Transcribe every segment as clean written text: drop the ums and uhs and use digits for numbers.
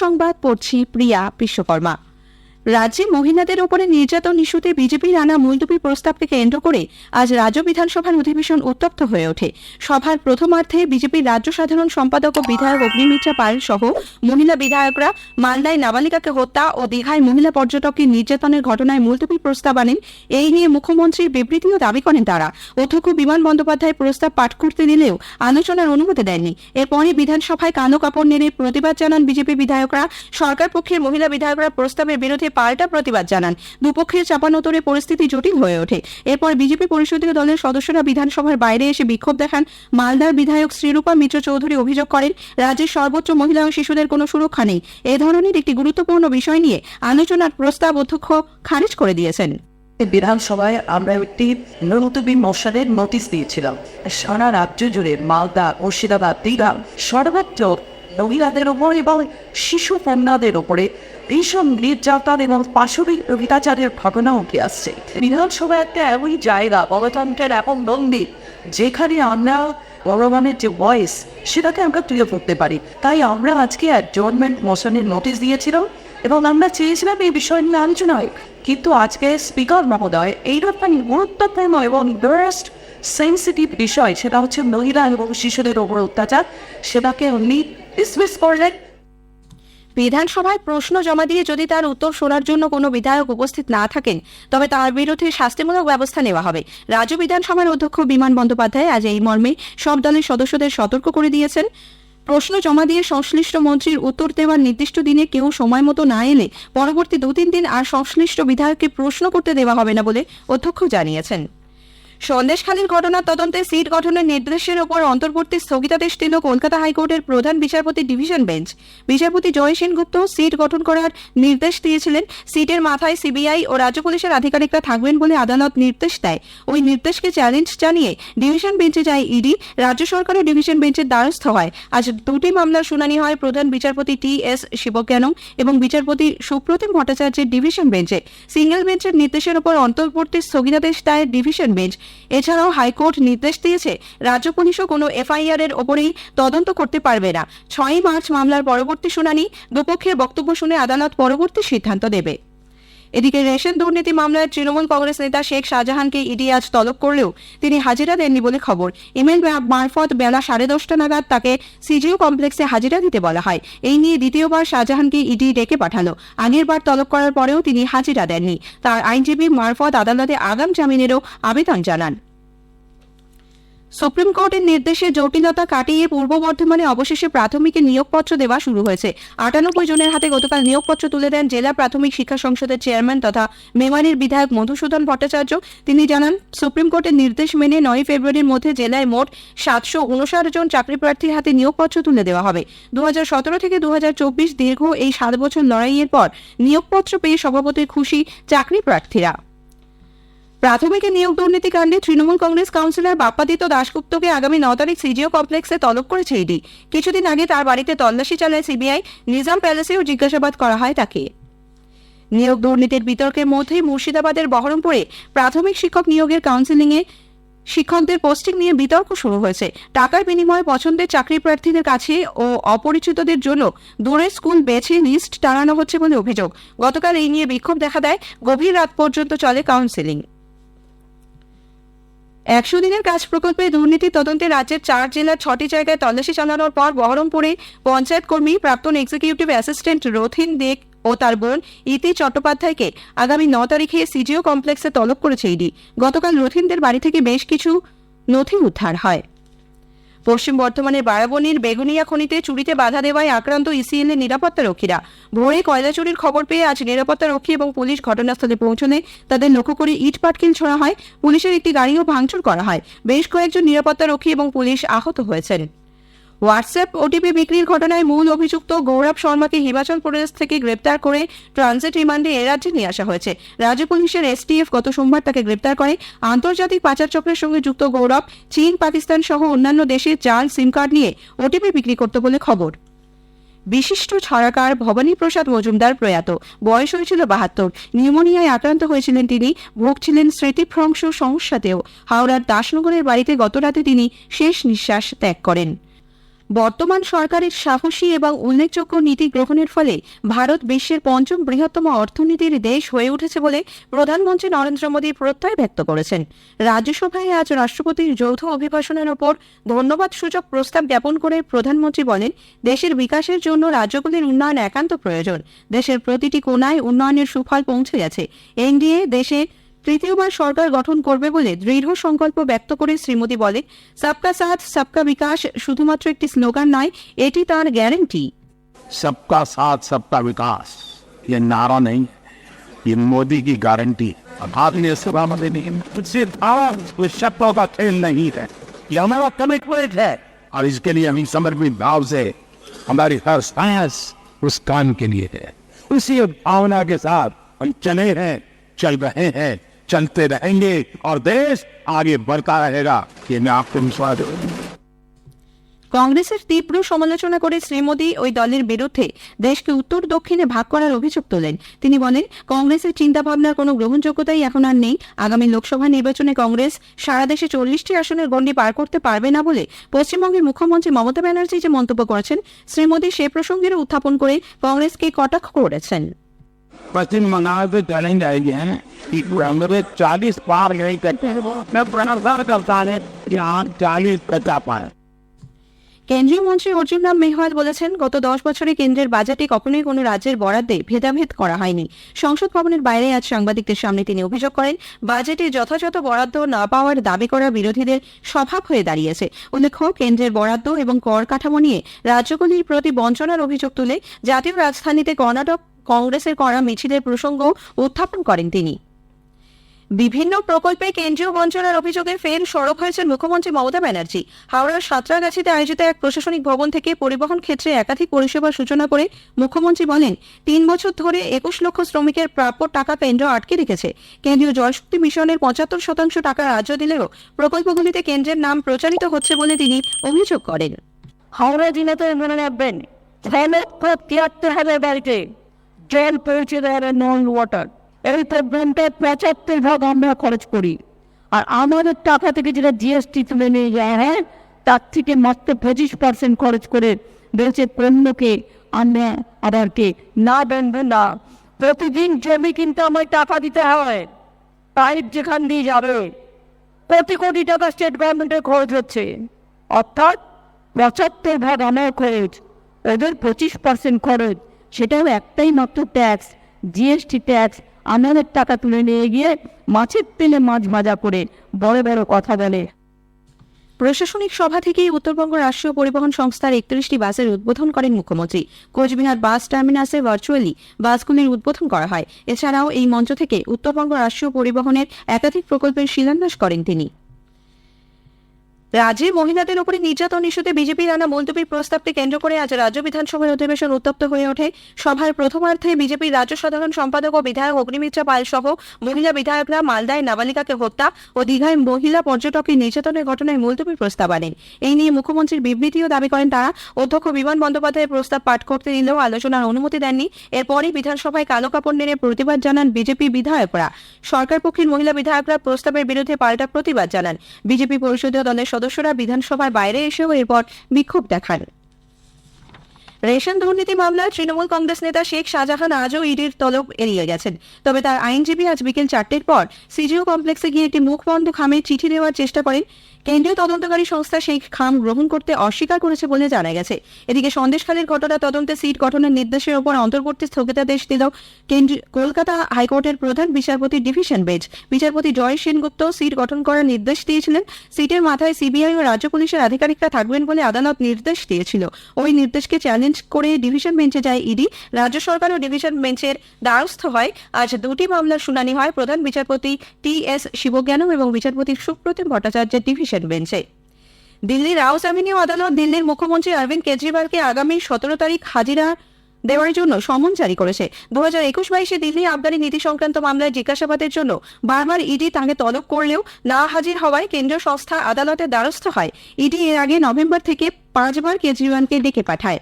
সংবাদ পড়ছি প্রিয়া বিশ্বকর্মা। রাজ্যে মহিলাদের উপরে নির্যাতন ইস্যুতে বিজেপির আনা মুলতবি প্রস্তাবকে কেন্দ্র করে আজ রাজ্য বিধানসভার অধিবেশন উত্তপ্ত হয়ে ওঠে। সভার প্রথমার্ধে বিজেপির রাজ্য সাধারণ সম্পাদক ও বিধায়ক অগ্নিমিত্রা পাল সহ মহিলা বিধায়করা মালদায় নাবালিকাকে হত্যা ও দীঘায় মহিলা পর্যটককে নির্যাতনের ঘটনায় মুলতবি প্রস্তাব আনেন। এই নিয়ে মুখ্যমন্ত্রীর বিবৃতিও দাবি করেন তারা। অধ্যক্ষ বিমান বন্দ্যোপাধ্যায় প্রস্তাব পাঠ করতে দিলেও আলোচনার অনুমতি দেননি। এরপরই বিধানসভায় কালো কাপড় নেড়ে প্রতিবাদ জানান বিজেপি বিধায়করা। সরকার পক্ষের মহিলা বিধায়করা প্রস্তাবের বিরুদ্ধে পাল্টা প্রতিবাদ জানান। দুপক্ষের চাপানোতরে পরিস্থিতি জটিল হয়ে ওঠে। এরপর বিজেপি পরিষদীয় দলের সদস্যরা বিধানসভার বাইরে এসে বিক্ষোভ দেখান। মালদার বিধায়ক শ্রীরূপা মিত্র চৌধুরী অভিযোগ করেন, রাজ্যের সর্বোচ্চ মহিলা ও শিশুদের কোনো সুরক্ষা নেই। এ ধরনের একটি গুরুত্বপূর্ণ বিষয় নিয়ে আলোচনার প্রস্তাব অধ্যক্ষ খারিজ করে দিয়েছেন। বিধানসভায় আমরা একটি মুলতবি মশালের নোটিশ দিয়েছিলাম। সারা রাজ্য জুড়ে মালদা, মুর্শিদাবাদ, দীঘা সর্বত্র মহিলাদের ওপর এবং শিশু কন্যাদের ওপরে ভীষণ নির্যাতন এবং পাশবিক অত্যাচারের ঘটনা উঠে আসছে। বিধানসভা একটা এমনই জায়গা, গণতন্ত্রের এমন মন্দির, যেখানে আমরা গণমানের যে ভয়েস সেটাকে আমরা তুলে ধরতে পারি। তাই আমরা আজকে অ্যাডজর্নমেন্ট মোশনের নোটিশ দিয়েছিলাম এবং আমরা চেয়েছিলাম এই বিষয় নিয়ে আলোচনা হয়। কিন্তু আজকে স্পিকার মহোদয় এইরকম গুরুত্বপূর্ণ এবং বেস্ট সেন্সিটিভ বিষয়, সেটা হচ্ছে মহিলা এবং শিশুদের ওপর অত্যাচার, সেটাকে উনি ডিসমিস করলেন। বিধানসভায় প্রশ্ন জমা দিয়ে যদি তার উত্তর শোনার জন্য কোনো বিধায়ক উপস্থিত না থাকেন, তবে তার বিরুদ্ধে শাস্তিমূলক ব্যবস্থা নেওয়া হবে। রাজ্য বিধানসভার অধ্যক্ষ বিমান বন্দ্যোপাধ্যায় আজ এই মর্মে সব দলের সদস্যদের সতর্ক করে দিয়েছেন। প্রশ্ন জমা দিয়ে সংশ্লিষ্ট মন্ত্রীর উত্তর দেওয়ার নির্দিষ্ট দিনে কেউ সময় মতো না এলে পরবর্তী 2-3 দিন আর সংশ্লিষ্ট বিধায়ককে প্রশ্ন করতে দেওয়া হবে না বলে অধ্যক্ষ জানিয়েছেন। সন্দেশখালীর ঘটনার তদন্তে সিট গঠনের নির্দেশের ওপর অন্তর্বর্তী স্থগিতাদেশ দিল কলকাতা হাইকোর্টের প্রধান বিচারপতি ডিভিশন বেঞ্চ। বিচারপতি জয় সেনগুপ্ত সিট গঠন করার নির্দেশ দিয়েছিলেন। সিটের মাথায় সিবিআই ও রাজ্য পুলিশের আধিকারিকরা থাকবেন বলে আদালত নির্দেশ দেয়। ওই নির্দেশকে চ্যালেঞ্জ জানিয়ে ডিভিশন বেঞ্চে যায় ইডি। রাজ্য সরকারও ডিভিশন বেঞ্চের দ্বারস্থ হয়। আজ 2টি মামলার শুনানি হয় প্রধান বিচারপতি টি.এস. শিবজ্ঞানম এবং বিচারপতি সুপ্রতিম ভট্টাচার্যের ডিভিশন বেঞ্চে। সিঙ্গেল বেঞ্চের নির্দেশের ওপর অন্তর্বর্তী স্থগিতাদেশ দেয় ডিভিশন বেঞ্চ। এছাড়াও হাইকোর্ট নির্দেশ দিয়েছে, রাজ্য পুলিশও কোনো এফআইআর এর ওপরেই তদন্ত করতে পারবে না। 6 মার্চ মামলার পরবর্তী শুনানি। দুপক্ষের বক্তব্য শুনে আদালত পরবর্তী সিদ্ধান্ত দেবে। এদিকে রেশন দুর্নীতি মামলায় তৃণমূল কংগ্রেস নেতা শেখ শাহজাহানকে ইডি আজ তলব করলেও তিনি হাজিরা দেননি বলে খবর। ইমেল মারফত বেলা 10:30 নাগাদ তাকে সিজিও কমপ্লেক্সে হাজিরা দিতে বলা হয়। এই নিয়ে দ্বিতীয়বার শাহজাহানকে ইডি ডেকে পাঠালো। আগেরবার তলব করার পরেও তিনি হাজিরা দেননি। তার আইনজীবী মারফত আদালতে আগাম জামিনেরও আবেদন জানান। সুপ্রিম কোর্টের নির্দেশে জটিলতা কাটিয়ে পূর্ব বর্ধমানে অবশেষে প্রাথমিকের নিয়োগপত্র দেওয়া শুরু হয়েছে। 98 জনের হাতে গতকাল নিয়োগপত্র তুলে দেন জেলা প্রাথমিক শিক্ষা সংসদের চেয়ারম্যান তথা মেমারির বিধায়ক মধুসূদন ভট্টাচার্য। তিনি জানান, সুপ্রিম কোর্টের নির্দেশ মেনে 9 ফেব্রুয়ারির মধ্যে জেলায় মোট 759 জন চাকরি প্রার্থীর হাতে নিয়োগপত্র তুলে দেওয়া হবে। 2017 থেকে 2024 দীর্ঘ এই 7 বছর লড়াইয়ের পর নিয়োগপত্র পেয়ে স্বভাবতই খুশি চাকরি প্রার্থীরা। প্রাথমিকের নিয়োগ দুর্নীতি কাণ্ডে তৃণমূল কংগ্রেস কাউন্সিলর বাপ্পাদিত্য দাশগুপ্তকে আগামী 9 তারিখ সিজিও কমপ্লেক্সে তলব করেছে ইডি। কিছুদিন আগে তার বাড়িতে তল্লাশি চালায় সিবিআই। নিজাম প্যালেসেও জিজ্ঞাসাবাদ করা হয় তাকে। নিয়োগ দুর্নীতির বিতর্কের মধ্যেই মুর্শিদাবাদের বহরমপুরে প্রাথমিক শিক্ষক নিয়োগের কাউন্সিলিংয়ে শিক্ষকদের পোস্টিং নিয়ে বিতর্ক শুরু হয়েছে। টাকার বিনিময়ে পছন্দের চাকরি প্রার্থীদের কাছে ও অপরিচিতদের জন্য দূরের স্কুল বেছে লিস্ট টানানো হচ্ছে বলে অভিযোগ। গতকাল এই নিয়ে বিক্ষোভ দেখা দেয়। গভীর রাত পর্যন্ত চলে কাউন্সিলিং। 100 দিনের কাজ প্রকল্পে দুর্নীতি তদন্তে রাজ্যের 4 জেলার 6টি জায়গায় তল্লাশি চালানোর পর বহরমপুরে পঞ্চায়েত কর্মী প্রাক্তন এক্সিকিউটিভ অ্যাসিস্ট্যান্ট রথিন দেক ও তার বোন ইতি চট্টোপাধ্যায়কে আগামী 9 তারিখে সিজিও কমপ্লেক্সে তলব করেছে ইডি। গতকাল রথিনদের বাড়ি থেকে বেশ কিছু নথি উদ্ধার হয়। পশ্চিম বর্ধমানের বারাবণীর বেগুনিয়া খনিতে চুরিতে বাধা দেওয়ায় আক্রান্ত ইসিএল এর নিরাপত্তা রক্ষীরা। ভোরে কয়লা চুরির খবর পেয়ে আজ নিরাপত্তা রক্ষী এবং পুলিশ ঘটনাস্থলে পৌঁছলে তাদের লক্ষ্য করে ইট পাটকেল ছোড়া হয়। পুলিশের একটি গাড়িও ভাঙচুর করা হয়। বেশ কয়েকজন নিরাপত্তা রক্ষী এবং পুলিশ আহত হয়েছেন। হোয়াটসঅ্যাপ ওটিপি বিক্রির ঘটনায় মূল অভিযুক্ত গৌরব শর্মাকে হিমাচল প্রদেশ থেকে গ্রেপ্তার করে ট্রানজিট রিমান্ডে এ রাজ্যে নিয়ে আসা হয়েছে। রাজ্য পুলিশের এসটিএফ গত সোমবার তাকে গ্রেপ্তার করে। আন্তর্জাতিক পাচার চক্রের সঙ্গে যুক্ত গৌরব চীন, পাকিস্তান সহ অন্যান্য দেশে জাল সিম কার্ড নিয়ে ওটিপি বিক্রি করত বলে খবর। বিশিষ্ট ছড়াকার ভবানী প্রসাদ মজুমদার প্রয়াত। বয়স হয়েছিল 72। নিউমোনিয়ায় আক্রান্ত হয়েছিলেন তিনি। ভুগছিলেন স্মৃতিভ্রংশ সমস্যাতেও। হাওড়ার দাসনগরের বাড়িতে গতরাতে তিনি শেষ নিঃশ্বাস ত্যাগ করেন। বর্তমান সরকারের সাহসী এবং উল্লেখযোগ্য নীতি গ্রহণের ফলে ভারত বিশ্বের পঞ্চম বৃহত্তম অর্থনীতির দেশ হয়ে উঠেছে বলে প্রধানমন্ত্রী নরেন্দ্র মোদী প্রত্যয় ব্যক্ত করেছেন। রাজ্যসভায় আজ রাষ্ট্রপতির যৌথ অভিভাষণের ওপর ধন্যবাদসূচক প্রস্তাব জ্ঞাপন করে প্রধানমন্ত্রী বলেন, দেশের বিকাশের জন্য রাজ্যগুলির উন্নয়ন একান্ত প্রয়োজন। দেশের প্রতিটি কোণায় উন্নয়নের সুফল পৌঁছে গেছে। এনডিএ দেশে তৃতীয়বার সরকার গঠন করবে বলে দৃঢ় সংকল্প ব্যক্ত করে শ্রী মোদী বলেন, সবকা সাথ সবকা বিকাশ শুধুমাত্র একটি স্লোগান নয়, এটি তার গ্যারান্টি। सबका साथ सबका विकास ये नारा नहीं, ये मोदी की गारंटी। आपने सभा में नहीं, सिर्फ उस शब्दों का खेल नहीं है, ये हमारा कमिटमेंट है और इसके लिए हम समर्पित भाव से हमारी हर सांस उस काम के लिए है। उसी भावना के साथ हम चले हैं, चल रहे हैं, चलते रहेंगे और देश आगे बढ़ता रहेगा, ये मैं आपको विश्वास दूं। কংগ্রেসের তীব্র সমালোচনা করে শ্রী মোদী ওই দলের বিরুদ্ধে দেশকে উত্তর দক্ষিণে ভাগ করার অভিযোগ তোলেন। তিনি বলেন, কংগ্রেসের চিন্তাভাবনার কোনো গ্রহণযোগ্যতাই এখন আর নেই। আগামী লোকসভা নির্বাচনে কংগ্রেস সারা দেশে 40টি আসনের গণ্ডি পার করতে পারবে না বলে পশ্চিমবঙ্গের মুখ্যমন্ত্রী মমতা ব্যানার্জি যে মন্তব্য করেছেন, শ্রী মোদী সে প্রসঙ্গেরও উত্থাপন করে কংগ্রেসকে কটাক্ষ করেছেন। पश्चिम बंगाल से चैलेंज आएगी है कि कांग्रेस 40 पार नहीं करते, मैं प्रणाम करता है कि आप 40 बचा पाए। কেন্দ্রীয় মন্ত্রী অর্জুন রাম মেঘওয়াল বলেছেন, গত 10 বছরে কেন্দ্রের বাজেটে কখনোই কোনো রাজ্যের বরাদ্দে ভেদাভেদ করা হয়নি। সংসদ ভবনের বাইরে আজ সাংবাদিকদের সামনে তিনি অভিযোগ করেন, বাজেটে যথাযথ বরাদ্দ না পাওয়ার দাবি করা বিরোধীদের স্বভাব হয়ে দাঁড়িয়েছে। উল্লেখ্য, কেন্দ্রের বরাদ্দ এবং কর কাঠামো নিয়ে রাজ্যগুলির প্রতি বঞ্চনার অভিযোগ তুলে জাতীয় রাজধানীতে কর্ণাটক কংগ্রেসের করা মিছিলের প্রসঙ্গ উত্থাপন করেন তিনি। বিভিন্ন প্রকল্পে কেন্দ্রীয় বঞ্চনার অভিযোগে ফের সরব হয়েছেন মুখ্যমন্ত্রী মমতা ব্যানার্জি। হাওড়ার সাঁতরাগাছিতে আয়োজিত এক প্রশাসনিক ভবন থেকে পরিবহন ক্ষেত্রে একাধিক পরিষেবার সূচনা করে মুখ্যমন্ত্রী বলেন, 3 বছর ধরে 21 লক্ষ শ্রমিকের প্রাপ্য টাকা কেন্দ্র আটকে রেখেছে। কেন্দ্রীয় জলশক্তি মিশনের 75% টাকা রাজ্য দিলেও প্রকল্পগুলিতে কেন্দ্রের নাম প্রচারিত হচ্ছে বলে তিনি অভিযোগ করেন। হাওড়া জেলাতে মনে রাখবেন, ট্রেনের 73,000 বাড়িতে ট্রেন পৌঁছে দেয় নন ওয়াটার, এই প্রোগ্রামটায় 75% আমরা খরচ করি। আর আমাদের টাকা থেকে যেটা জিএসটি তুলে নিয়ে যায়, হ্যাঁ, তার থেকে মাত্র 25% খরচ করে দেশের পণ্যকে আমরা আবারকে না বেঁধে না। প্রতিদিন জমি কিনতে আমায় টাকা দিতে হয়, পাইপ যেখান দিয়ে যাবে প্রতি কোটি টাকা স্টেট গভর্নমেন্টের খরচ হচ্ছে, অর্থাৎ 75% আমার খরচ, ওদের 25% খরচ, সেটাও একটাই মাত্র ট্যাক্স, জিএসটি ট্যাক্স। আমাদের টাকা তুলে নিয়ে গিয়ে মাছের তেলে মাছ ভাজা করে বড় বড় কথা বলে। প্রশাসনিক সভা থেকেই উত্তরবঙ্গ রাষ্ট্রীয় পরিবহন সংস্থার 31টি বাসের উদ্বোধন করেন মুখ্যমন্ত্রী। কোচবিহার বাস টার্মিনাসে ভার্চুয়ালি বাসগুলির উদ্বোধন করা হয়। এছাড়াও এই মঞ্চ থেকে উত্তরবঙ্গ রাষ্ট্রীয় পরিবহনের একাধিক প্রকল্পের শিলান্যাস করেন তিনি। রাজ্যে মহিলাদের উপরে নির্যাতন ইস্যুতে বিজেপির আনা মুলতবির প্রস্তাবকে কেন্দ্র করে আজ রাজ্য বিধানসভার অধিবেশন উত্তপ্ত হয়ে ওঠে। সভার প্রথমার্ধে বিজেপির রাজ্য সাধারণ সম্পাদক ও বিধায়ক অগ্নিমিত্রা পাল সহ মহিলা বিধায়করা মালদায় নাবালিকাকে হত্যা ও দীঘায় মহিলা পর্যটকের নির্যাতনের ঘটনায় মুলতবির প্রস্তাব আনেন। এই নিয়ে মুখ্যমন্ত্রীর বিবৃতিও দাবি করেন তারা। অধ্যক্ষ বিমান বন্দ্যোপাধ্যায়ের প্রস্তাব পাঠ করতে দিলেও আলোচনার অনুমতি দেননি। এরপরই বিধানসভায় কালো কাপড় নেড়ে প্রতিবাদ জানান বিজেপি বিধায়করা। সরকার পক্ষের মহিলা বিধায়করা প্রস্তাবের বিরুদ্ধে পাল্টা প্রতিবাদ জানান। বিজেপি পরিষদীয় দলের সদস্যরা বিধানসভার বাইরে এসেও এরপর বিক্ষোভ দেখান। রেশন দুর্নীতি মামলায় তৃণমূল কংগ্রেস নেতা শেখ শাহজাহান আজও ইডির তলব এড়িয়ে গেছেন। তবে তার আইনজীবী আজ বিকেল 4টের পর সিজিও কমপ্লেক্সে গিয়ে একটি মুখবন্ধ খামে চিঠি দেওয়ার চেষ্টা করেন। কেন্দ্রীয় তদন্তকারী সংস্থা সেই খাম গ্রহণ করতে অস্বীকার করেছে বলে জানা গেছে। এদিকে সন্দেশখালীর ঘটনা তদন্তে সিট গঠনের নির্দেশের ওপর অন্তর্বর্তী স্থগিতাদেশ দিল কলকাতা হাইকোর্টের প্রধান বিচারপতি ডিভিশন বেঞ্চ। বিচারপতি জয় সেনগুপ্ত সিট গঠন করার নির্দেশ দিয়েছিলেন। সিটের মাথায় সিবিআই ও রাজ্য পুলিশের আধিকারিকরা থাকবেন বলে আদালত নির্দেশ দিয়েছিল। ওই নির্দেশকে চ্যালেঞ্জ করে ডিভিশন বেঞ্চে যায় ইডি। রাজ্য সরকার ও ডিভিশন বেঞ্চের দ্বারস্থ হয়। আজ 2টি মামলার শুনানি হয় প্রধান বিচারপতি টি.এস. শিবজ্ঞানম এবং বিচারপতি সুপ্রতিম ভট্টাচার্যের ডিভিশন বেঞ্চে। দিল্লির রাউস অ্যাভিনিউ আদালত দিল্লির মুখ্যমন্ত্রী অরবিন্দ কেজরিওয়ালকে আগামী 17 তারিখ হাজিরা দেওয়ার জন্য সমন জারি করেছে। 2021-22 দিল্লি আবগারি নীতি সংক্রান্ত মামলায় জিজ্ঞাসাবাদের জন্য বারবার ইডি তাঁকে তলব করলেও না হাজির হওয়ায় কেন্দ্রীয় সংস্থা আদালতের দ্বারস্থ হয়। ইডি এর আগে নভেম্বর থেকে 5 বার কেজরিওয়ালকে ডেকে পাঠায়।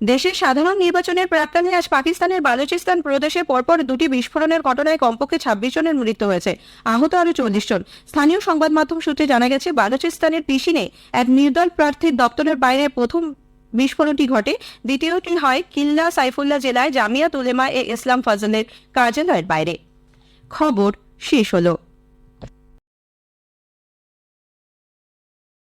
দেশের সাধারণ নির্বাচনের প্রাক্কালে আজ পাকিস্তানের বালুচিস্তান প্রদেশে পরপর দুটি বিস্ফোরণের ঘটনায় কমপক্ষে 26 জনের মৃত্যু হয়েছে, আহত আরও 40 জন। স্থানীয় সংবাদ মাধ্যম সূত্রে জানা গেছে, বালুচিস্তানের পিশিনে এক নির্দল প্রার্থীর দপ্তরের বাইরে প্রথম বিস্ফোরণটি ঘটে, দ্বিতীয়টি হয় কিল্লা সাইফুল্লাহ জেলায় জামিয়াত উলেমা এ ইসলাম ফজলের কার্যালয়ের বাইরে। খবর শেষ হলো।